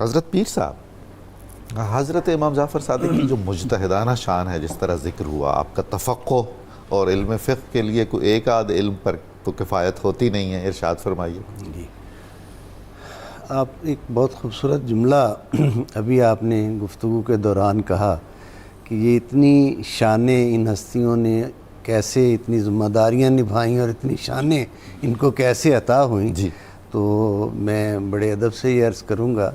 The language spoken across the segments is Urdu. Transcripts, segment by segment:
حضرت پیر صاحب، حضرت امام جعفر صادق کی جو مجتہدانہ شان ہے، جس طرح ذکر ہوا، آپ کا تفقہ اور علم فقہ کے لیے کوئی ایک آدھ علم پر تو کفایت ہوتی نہیں ہے، ارشاد فرمائیے۔ جی، آپ ایک بہت خوبصورت جملہ ابھی آپ نے گفتگو کے دوران کہا کہ یہ اتنی شانیں ان ہستیوں نے کیسے اتنی ذمہ داریاں نبھائیں اور اتنی شانیں ان کو کیسے عطا ہوئیں۔ جی، تو میں بڑے ادب سے یہ عرض کروں گا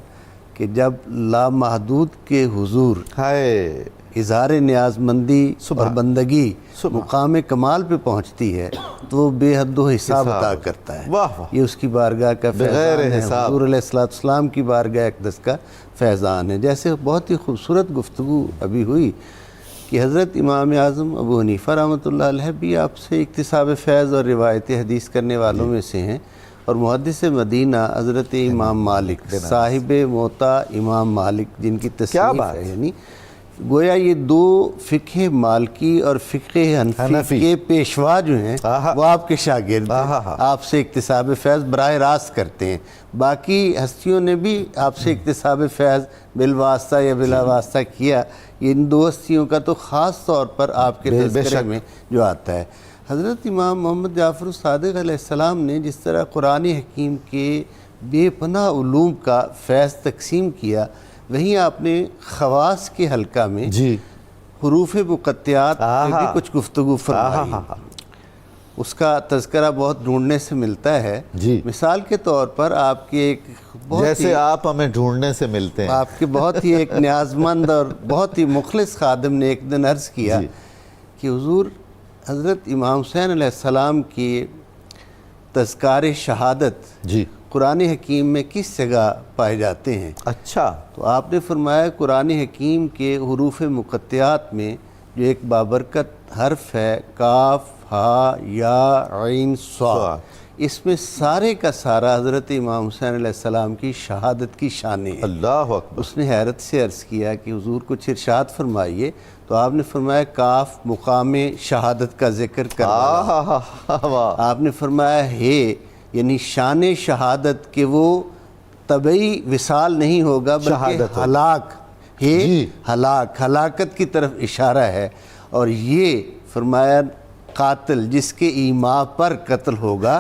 کہ جب لامحدود کے حضور ہائے اظہار نیاز مندی اور بندگی مقام کمال پہ پہنچتی ہے تو وہ بے حد و حساب عطا کرتا ہے۔ واہ واہ، یہ اس کی بارگاہ کا بغیر فیضان ہے، حساب۔ حضور علیہ السلام کی بارگاہ اقدس کا فیضان ہے۔ جیسے بہت ہی خوبصورت گفتگو ابھی ہوئی کہ حضرت امام اعظم ابو حنیفہ رحمۃ اللہ علیہ بھی آپ سے اکتساب فیض اور روایت حدیث کرنے والوں میں سے ہیں، اور محدث مدینہ حضرت امام مالک صاحب موطا امام مالک جن کی تصنیف ہے، یعنی گویا یہ دو فقہ مالکی اور فقہ حنفی کے پیشوا جو ہیں وہ آپ کے شاگرد ہیں، آپ سے اکتساب فیض براہ راست کرتے ہیں۔ باقی ہستیوں نے بھی آپ سے اکتساب فیض بالواسطہ یا بلا واسطہ کیا، ان دو ہستیوں کا تو خاص طور پر آپ کے تذکرے میں جو آتا ہے۔ حضرت امام محمد جعفر الصادق علیہ السلام نے جس طرح قرآن حکیم کے بے پناہ علوم کا فیض تقسیم کیا، وہیں آپ نے خواص کے حلقہ میں حروف مقطعات پہ بھی کچھ گفتگو فرمائی۔ اس کا تذکرہ بہت ڈھونڈنے سے ملتا ہے۔ مثال کے طور پر آپ کے ایک جیسے آپ ہمیں ڈھونڈنے سے ملتے ہیں، آپ کے بہت ہی ایک نیازمند اور بہت ہی مخلص خادم نے ایک دن عرض کیا کہ حضور حضرت امام حسین علیہ السلام کی تذکار شہادت قرآن حکیم میں کس جگہ پائے جاتے ہیں؟ اچھا، تو آپ نے فرمایا قرآن حکیم کے حروف مقطعات میں جو ایک بابرکت حرف ہے کاف ہا یا عین صاد، اس میں سارے کا سارا حضرت امام حسین علیہ السلام کی شہادت کی شانیں ہیں۔ اللہ اکبر۔ اس نے حیرت سے عرض کیا کہ حضور کچھ ارشاد فرمائیے، تو آپ نے فرمایا کاف مقام شہادت کا ذکر کر رہا۔ آپ نے فرمایا ہے یعنی شان شہادت کہ وہ طبعی وصال نہیں ہوگا بلکہ ہلاک ہے، ہلاکت کی طرف اشارہ ہے، اور یہ فرمایا قاتل جس کے ایما پر قتل ہوگا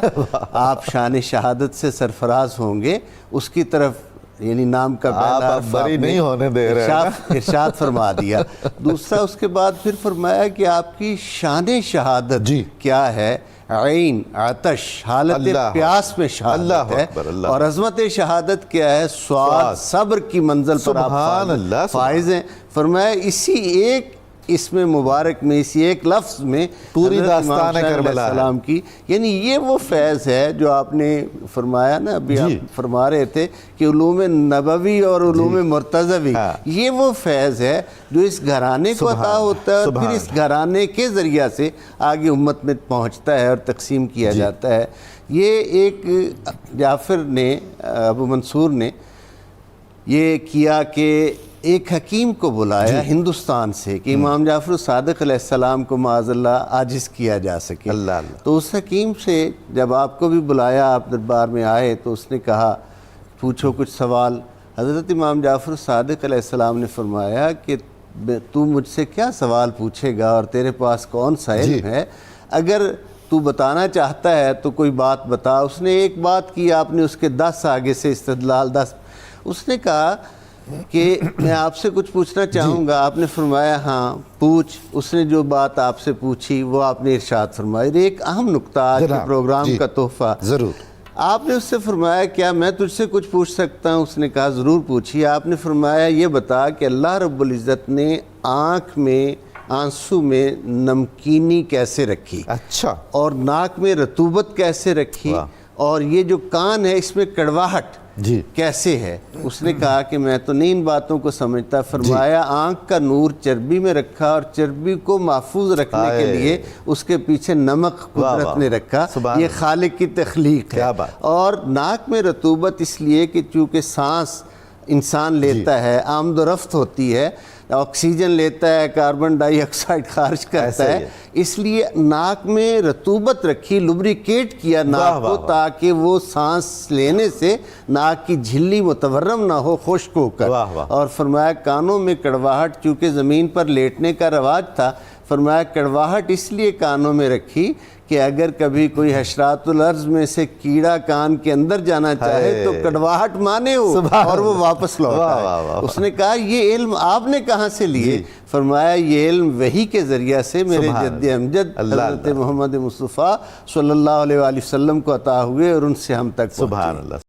آپ شان شہادت سے سرفراز ہوں گے، اس کی طرف یعنی نام کا پہلا بری نہیں ہونے دے رہے ہیں، ارشاد فرما دیا۔ دوسرا اس کے بعد پھر فرمایا کہ آپ کی شان شہادت کیا ہے؟ عین عطش، حالت پیاس میں شہادت ہے، اور عظمت شہادت کیا ہے؟ صاد، صبر کی منزل پر آپ فائز ہیں۔ فرمایا اسی ایک اسم مبارک میں، اسی ایک لفظ میں پوری حضرت امام داستان حسین علیہ کربلا السلام کی، یعنی یہ وہ فیض ہے جو آپ نے فرمایا نا، ابھی آپ فرما رہے تھے کہ علوم نبوی اور علوم مرتضوی، یہ وہ فیض ہے جو اس گھرانے کو عطا ہوتا ہے اور پھر اس گھرانے کے ذریعہ سے آگے امت میں پہنچتا ہے اور تقسیم کیا جاتا ہے۔ یہ ایک جعفر نے، ابو منصور نے یہ کیا کہ ایک حکیم کو بلایا ہندوستان سے کہ امام جعفر الصادق علیہ السلام کو معاذ اللہ عاجز کیا جا سکے۔ تو اس حکیم سے جب آپ کو بھی بلایا، آپ دربار میں آئے، تو اس نے کہا پوچھو کچھ سوال۔ حضرت امام جعفر الصادق علیہ السلام نے فرمایا کہ تو مجھ سے کیا سوال پوچھے گا اور تیرے پاس کون سا علم ہے؟ اگر تو بتانا چاہتا ہے تو کوئی بات بتا۔ اس نے ایک بات کی، آپ نے اس کے 10 آگے سے استدلال 10۔ اس نے کہا کہ میں آپ سے کچھ پوچھنا چاہوں گا۔ آپ نے فرمایا ہاں پوچھ۔ اس نے جو بات آپ سے پوچھی وہ آپ نے ارشاد فرمائی۔ ایک اہم نقطہ آج کے پروگرام کا تحفہ ضرور۔ آپ نے اس سے فرمایا کیا میں تجھ سے کچھ پوچھ سکتا ہوں؟ اس نے کہا ضرور پوچھیے۔ آپ نے فرمایا یہ بتا کہ اللہ رب العزت نے آنکھ میں آنسو میں نمکینی کیسے رکھی، اچھا، اور ناک میں رطوبت کیسے رکھی، اور یہ جو کان ہے اس میں کڑواہٹ کیسے ہے؟ اس نے کہا کہ میں تو نہیں ان باتوں کو سمجھتا۔ فرمایا آنکھ کا نور چربی میں رکھا، اور چربی کو محفوظ رکھنے کے لیے اس کے پیچھے نمک قدرت نے رکھا، یہ خالق کی تخلیق ہے۔ اور ناک میں رطوبت اس لیے کہ چونکہ سانس انسان لیتا ہے، آمد و رفت ہوتی ہے، آکسیجن لیتا ہے، کاربن ڈائی آکسائڈ خارج کرتا ہے، اس لیے ناک میں رطوبت رکھی، لبریکیٹ کیا ناک کو تاکہ وہ سانس لینے سے ناک کی جھلی متورم نہ ہو، خشک ہو کر. اور فرمایا کانوں میں کڑواہٹ، چونکہ زمین پر لیٹنے کا رواج تھا، فرمایا کڑواہٹ اس لیے کانوں میں رکھی کہ اگر کبھی کوئی حشرات الارض میں سے کیڑا کان کے اندر جانا چاہے تو کڑواہٹ مانے ہو اور وہ واپس لوٹا ہے. اس نے کہا یہ علم آپ نے کہاں سے لیے؟ فرمایا یہ علم وحی کے ذریعہ سے میرے جد امجد حضرت محمد مصطفیٰ صلی اللہ علیہ وآلہ وسلم کو عطا ہوئے اور ان سے ہم تک پہنچے.